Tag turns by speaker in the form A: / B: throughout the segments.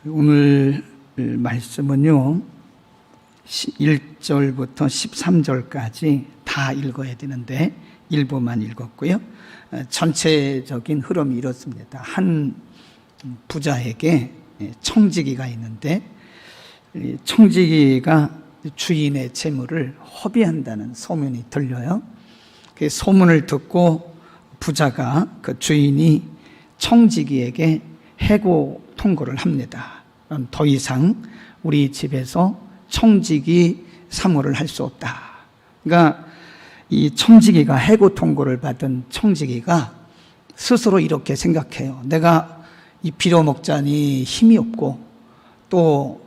A: 오늘 말씀은요, 1절부터 13절까지 다 읽어야 되는데 일부만 읽었고요. 전체적인 흐름이 이렇습니다. 한 부자에게 청지기가 있는데, 청지기가 주인의 재물을 허비한다는 소문이 들려요. 그 소문을 듣고 부자가 그 주인이 청지기에게 해고 통고를 합니다. 더 이상 우리 집에서 청지기 사무를 할 수 없다. 그러니까 이 청지기가 해고 통고를 받은 청지기가 스스로 이렇게 생각해요. 내가 이 빌어먹자니 힘이 없고 또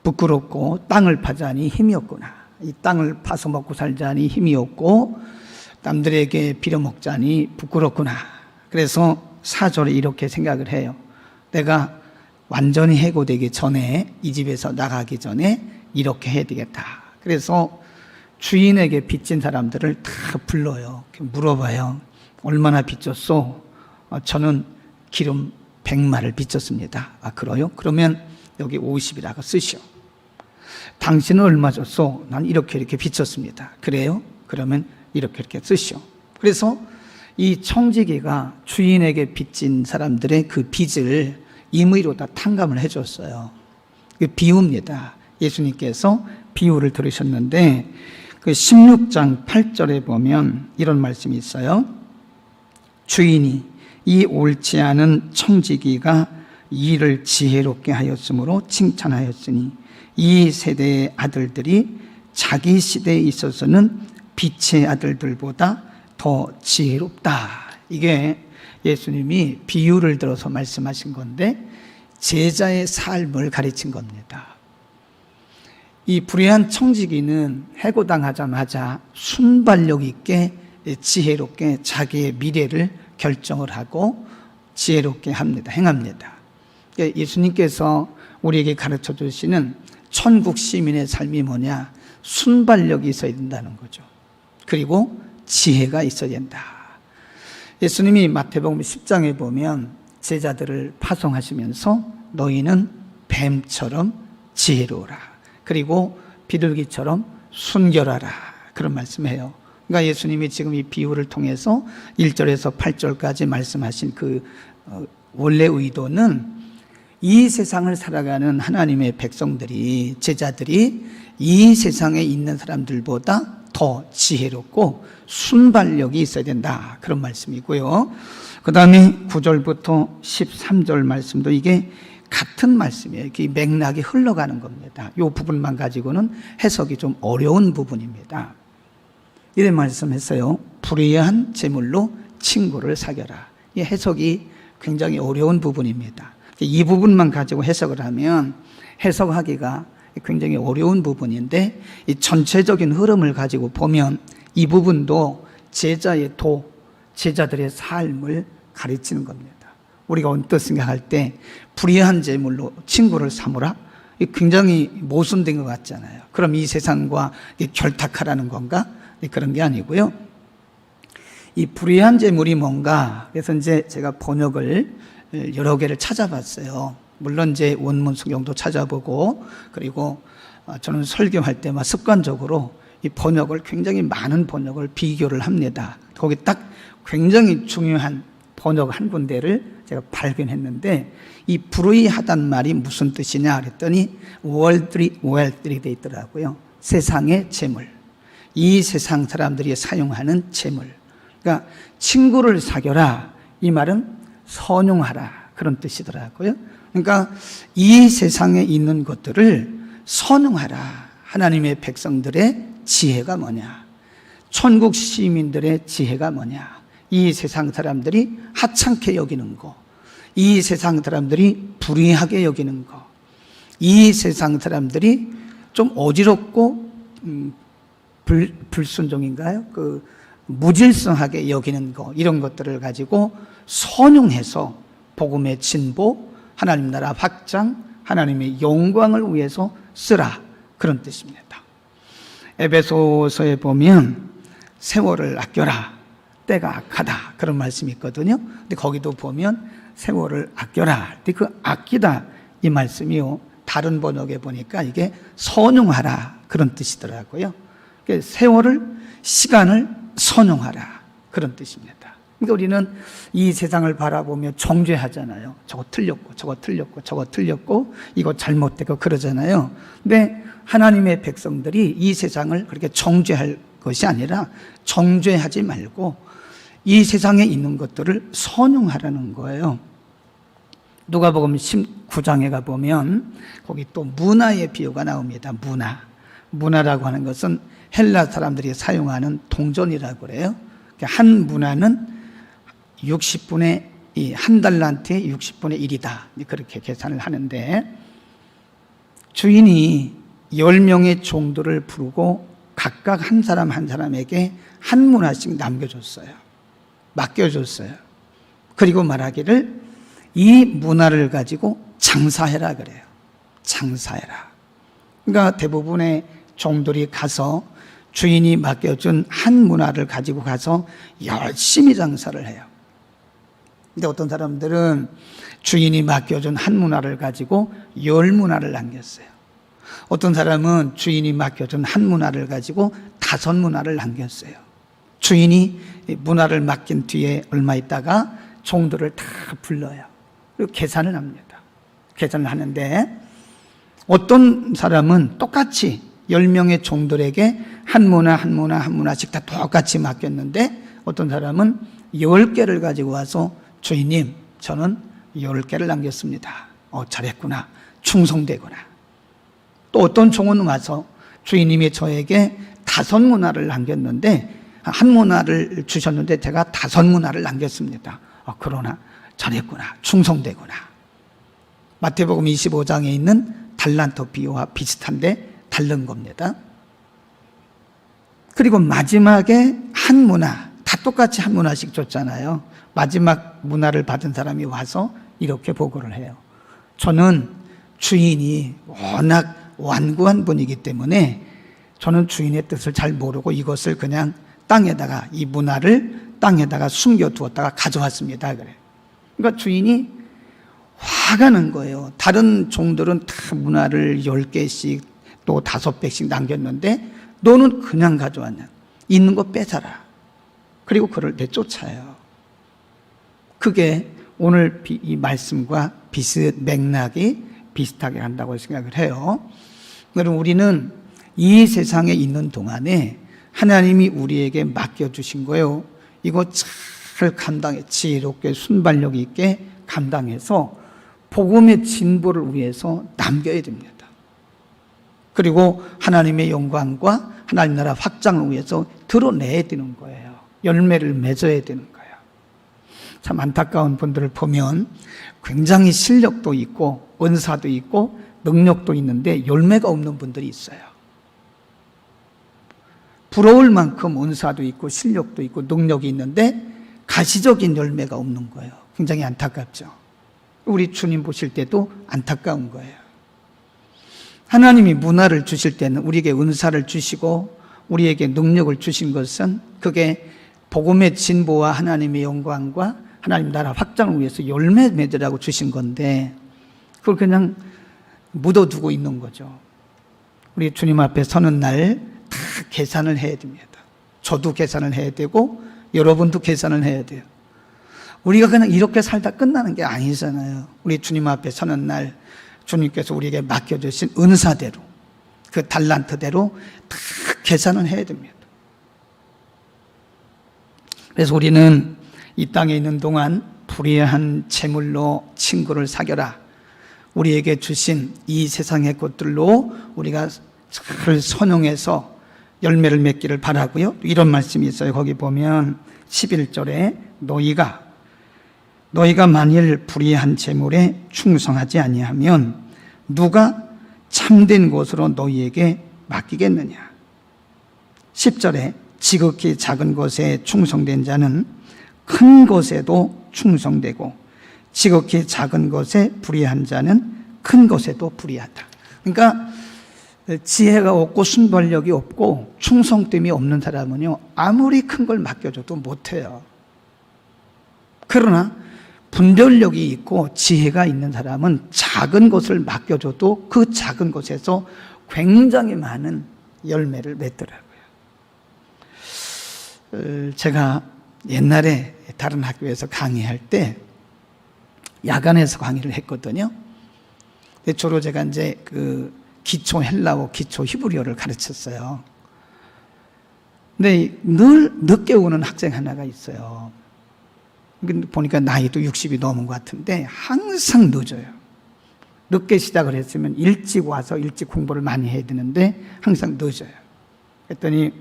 A: 부끄럽고 땅을 파자니 힘이 없구나. 이 땅을 파서 먹고 살자니 힘이 없고 남들에게 빌어먹자니 부끄럽구나. 그래서 4절에 이렇게 생각을 해요. 내가 완전히 해고되기 전에, 이 집에서 나가기 전에 이렇게 해야 되겠다. 그래서 주인에게 빚진 사람들을 다 불러요. 물어봐요. 얼마나 빚졌소? 저는 기름 100마를 빚졌습니다. 아, 그래요? 그러면 여기 50이라고 쓰시오. 당신은 얼마 줬소? 난 이렇게 빚졌습니다. 그래요? 그러면 이렇게 쓰시오. 그래서 이 청지기가 주인에게 빚진 사람들의 그 빚을 임의로 다 탕감을 해줬어요. 그 비유입니다. 예수님께서 비유를 들으셨는데 그 16장 8절에 보면 이런 말씀이 있어요. 주인이 이 옳지 않은 청지기가 일을 지혜롭게 하였으므로 칭찬하였으니 이 세대의 아들들이 자기 시대에 있어서는 빛의 아들들보다 더 지혜롭다. 이게 예수님이 비유를 들어서 말씀하신 건데 제자의 삶을 가르친 겁니다. 이 불의한 청지기는 해고당하자마자 순발력 있게 지혜롭게 자기의 미래를 결정을 하고 지혜롭게 합니다. 행합니다. 예수님께서 우리에게 가르쳐 주시는 천국 시민의 삶이 뭐냐? 순발력이 있어야 된다는 거죠. 그리고 지혜가 있어야 된다. 예수님이 마태복음 10장에 보면 제자들을 파송하시면서 너희는 뱀처럼 지혜로우라. 그리고 비둘기처럼 순결하라. 그런 말씀해요. 그러니까 예수님이 지금 이 비유를 통해서 1절에서 8절까지 말씀하신 그 원래 의도는 이 세상을 살아가는 하나님의 백성들이, 제자들이 이 세상에 있는 사람들보다 더 지혜롭고 순발력이 있어야 된다. 그런 말씀이고요. 그 다음에 9절부터 13절 말씀도 이게 같은 말씀이에요. 이 맥락이 흘러가는 겁니다. 이 부분만 가지고는 해석이 좀 어려운 부분입니다. 이런 말씀했어요. 불의한 재물로 친구를 사겨라. 이 해석이 굉장히 어려운 부분입니다. 이 부분만 가지고 해석을 하면 해석하기가 굉장히 어려운 부분인데 이 전체적인 흐름을 가지고 보면 이 부분도 제자의 제자들의 삶을 가르치는 겁니다. 우리가 언뜻 생각할 때 불의한 재물로 친구를 삼으라? 굉장히 모순된 것 같잖아요. 그럼 이 세상과 결탁하라는 건가? 그런 게 아니고요. 이 불의한 재물이 뭔가? 그래서 이제 제가 번역을 여러 개를 찾아봤어요. 물론 이제 원문 성경도 찾아보고, 그리고 저는 설교할 때만 습관적으로 이 번역을, 굉장히 많은 번역을 비교를 합니다. 거기 딱 굉장히 중요한 번역 한 군데를 제가 발견했는데, 이 불의하단 말이 무슨 뜻이냐 그랬더니 worldly wealth이 돼 있더라고요. 세상의 재물, 이 세상 사람들이 사용하는 재물. 그러니까 친구를 사겨라, 이 말은 선용하라, 그런 뜻이더라고요. 그러니까 이 세상에 있는 것들을 선용하라. 하나님의 백성들의 지혜가 뭐냐? 천국 시민들의 지혜가 뭐냐? 이 세상 사람들이 하찮게 여기는 거, 이 세상 사람들이 불의하게 여기는 거, 이 세상 사람들이 좀 어지럽고 불순종인가요? 무질서하게 여기는 거, 이런 것들을 가지고 선용해서 복음의 진보, 하나님 나라 확장, 하나님의 영광을 위해서 쓰라, 그런 뜻입니다. 에베소서에 보면 세월을 아껴라, 때가 악하다, 그런 말씀이 있거든요. 근데 거기도 보면 세월을 아껴라 할 때 그 아끼다, 이 말씀이요, 다른 번역에 보니까 이게 선용하라 그런 뜻이더라고요. 세월을, 시간을 선용하라 그런 뜻입니다. 그러니까 우리는 이 세상을 바라보며 정죄하잖아요. 저거 틀렸고 저거 틀렸고 저거 틀렸고 이거 잘못되고 그러잖아요. 근데 하나님의 백성들이 이 세상을 그렇게 정죄할 것이 아니라 정죄하지 말고 이 세상에 있는 것들을 선용하라는 거예요. 누가복음 19장에 가보면 거기 또 문화의 비유가 나옵니다. 문화라고 하는 것은 헬라 사람들이 사용하는 동전이라고 그래요. 한 문화는 60분의 한 달란트의 60분의 1이다. 그렇게 계산을 하는데, 주인이 10명의 종들을 부르고 각각 한 사람 한 사람에게 한 문화씩 남겨줬어요. 맡겨줬어요. 그리고 말하기를 이 문화를 가지고 장사해라 그래요. 장사해라. 그러니까 대부분의 종들이 가서 주인이 맡겨준 한 문화를 가지고 가서 열심히 장사를 해요. 근데 어떤 사람들은 주인이 맡겨준 한 문화를 가지고 10문화를 남겼어요. 어떤 사람은 주인이 맡겨준 한 문화를 가지고 5문화를 남겼어요. 주인이 문화를 맡긴 뒤에 얼마 있다가 종들을 다 불러요. 그리고 계산을 합니다. 계산을 하는데, 어떤 사람은 똑같이 10명의 종들에게 한 문화씩 다 똑같이 맡겼는데, 어떤 사람은 10개를 가지고 와서 주인님, 저는 10개를 남겼습니다. 잘했구나. 충성되구나. 또 어떤 종은 와서 주인님이 저에게 5문화를 남겼는데, 한 문화를 주셨는데 제가 5문화를 남겼습니다. 그러나 잘했구나. 충성되구나. 마태복음 25장에 있는 달란트 비유와 비슷한데 다른 겁니다. 그리고 마지막에 한 문화, 다 똑같이 한 문화씩 줬잖아요. 마지막 문화를 받은 사람이 와서 이렇게 보고를 해요. 저는 주인이 워낙 완고한 분이기 때문에 저는 주인의 뜻을 잘 모르고 이것을 그냥 땅에다가, 이 문화를 땅에다가 숨겨두었다가 가져왔습니다. 그래. 그러니까 주인이 화가 난 거예요. 다른 종들은 다 문화를 10개씩 또 5배씩 남겼는데 너는 그냥 가져왔냐. 있는 거 뺏어라. 그리고 그를 내쫓아요. 그게 오늘 이 말씀과 맥락이 비슷하게 한다고 생각을 해요. 그럼 우리는 이 세상에 있는 동안에 하나님이 우리에게 맡겨주신 거예요. 이거 잘 감당해, 지혜롭게 순발력 있게 감당해서 복음의 진보를 위해서 남겨야 됩니다. 그리고 하나님의 영광과 하나님 나라 확장을 위해서 드러내야 되는 거예요. 열매를 맺어야 되는 거예요. 참 안타까운 분들을 보면 굉장히 실력도 있고 은사도 있고 능력도 있는데 열매가 없는 분들이 있어요. 부러울 만큼 은사도 있고 실력도 있고 능력이 있는데 가시적인 열매가 없는 거예요. 굉장히 안타깝죠. 우리 주님 보실 때도 안타까운 거예요. 하나님이 문화를 주실 때는 우리에게 은사를 주시고 우리에게 능력을 주신 것은 그게 복음의 진보와 하나님의 영광과 하나님 나라 확장을 위해서 열매 맺으라고 주신 건데 그걸 그냥 묻어두고 있는 거죠. 우리 주님 앞에 서는 날 다 계산을 해야 됩니다. 저도 계산을 해야 되고 여러분도 계산을 해야 돼요. 우리가 그냥 이렇게 살다 끝나는 게 아니잖아요. 우리 주님 앞에 서는 날 주님께서 우리에게 맡겨주신 은사대로 그 달란트대로 다 계산을 해야 됩니다. 그래서 우리는 이 땅에 있는 동안 불의한 재물로 친구를 사겨라. 우리에게 주신 이 세상의 것들로 우리가 잘 선용해서 열매를 맺기를 바라고요. 이런 말씀이 있어요. 거기 보면 11절에 너희가 만일 불의한 재물에 충성하지 아니하면 누가 참된 것으로 너희에게 맡기겠느냐. 10절에 지극히 작은 것에 충성된 자는 큰 것에도 충성되고 지극히 작은 것에 불의한 자는 큰 것에도 불의하다. 그러니까 지혜가 없고 순발력이 없고 충성됨이 없는 사람은요 아무리 큰 걸 맡겨줘도 못해요. 그러나 분별력이 있고 지혜가 있는 사람은 작은 것을 맡겨줘도 그 작은 것에서 굉장히 많은 열매를 맺더라고요. 제가 옛날에 다른 학교에서 강의할 때 야간에서 강의를 했거든요. 주로 제가 이제 그 기초 헬라어, 기초 히브리어를 가르쳤어요. 근데 늘 늦게 오는 학생 하나가 있어요. 보니까 나이도 60이 넘은 것 같은데 항상 늦어요. 늦게 시작을 했으면 일찍 와서 일찍 공부를 많이 해야 되는데 항상 늦어요. 그랬더니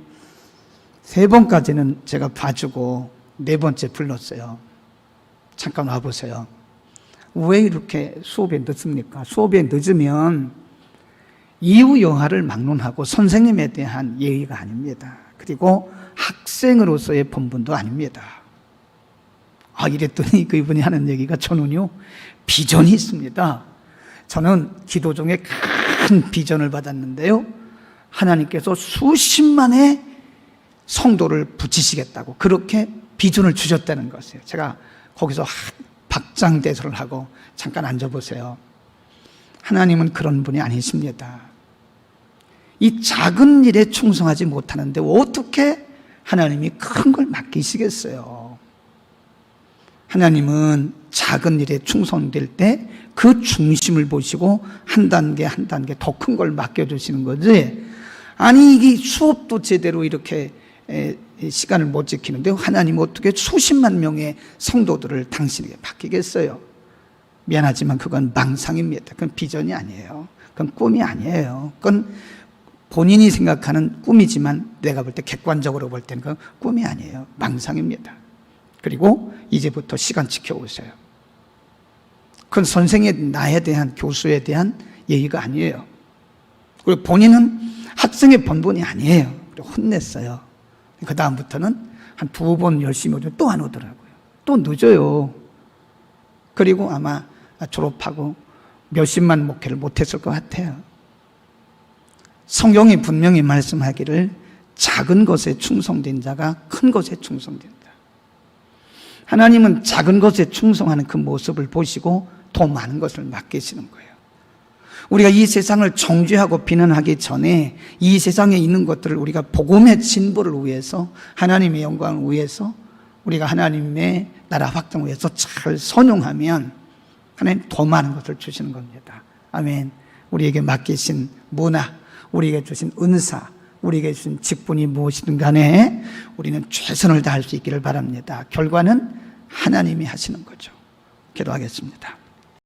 A: 3번까지는 제가 봐주고 4번째 불렀어요. 잠깐 와보세요. 왜 이렇게 수업에 늦습니까? 수업에 늦으면 이후 여하를 막론하고 선생님에 대한 예의가 아닙니다. 그리고 학생으로서의 본분도 아닙니다. 이랬더니 그분이 하는 얘기가, 저는요 비전이 있습니다. 저는 기도 중에 큰 비전을 받았는데요, 하나님께서 수십만의 성도를 붙이시겠다고 그렇게 비전을 주셨다는 것이에요. 제가 거기서 박장대소를 하고, 잠깐 앉아보세요. 하나님은 그런 분이 아니십니다. 이 작은 일에 충성하지 못하는데 어떻게 하나님이 큰 걸 맡기시겠어요? 하나님은 작은 일에 충성될 때 그 중심을 보시고 한 단계 한 단계 더 큰 걸 맡겨주시는 거지. 아니, 이게 수업도 제대로 이렇게 시간을 못 지키는데 하나님 어떻게 수십만 명의 성도들을 당신에게 맡기겠어요? 미안하지만 그건 망상입니다. 그건 비전이 아니에요. 그건 꿈이 아니에요. 그건 본인이 생각하는 꿈이지만 내가 볼 때, 객관적으로 볼 때는 그건 꿈이 아니에요. 망상입니다. 그리고 이제부터 시간 지켜오세요. 그건 선생의, 나에 대한, 교수에 대한 예의가 아니에요. 그리고 본인은 학생의 본분이 아니에요. 그리고 혼냈어요. 그 다음부터는 한 2번 열심히 오죠. 또 안 오더라고요. 또 늦어요. 그리고 아마 졸업하고 몇십만 목회를 못했을 것 같아요. 성경이 분명히 말씀하기를 작은 것에 충성된 자가 큰 것에 충성된다. 하나님은 작은 것에 충성하는 그 모습을 보시고 더 많은 것을 맡기시는 거예요. 우리가 이 세상을 정죄하고 비난하기 전에 이 세상에 있는 것들을 우리가 복음의 진보를 위해서, 하나님의 영광을 위해서, 우리가 하나님의 나라 확장을 위해서 잘 선용하면 하나님 더 많은 것을 주시는 겁니다. 아멘. 우리에게 맡기신 문화, 우리에게 주신 은사, 우리에게 주신 직분이 무엇이든 간에 우리는 최선을 다할 수 있기를 바랍니다. 결과는 하나님이 하시는 거죠. 기도하겠습니다.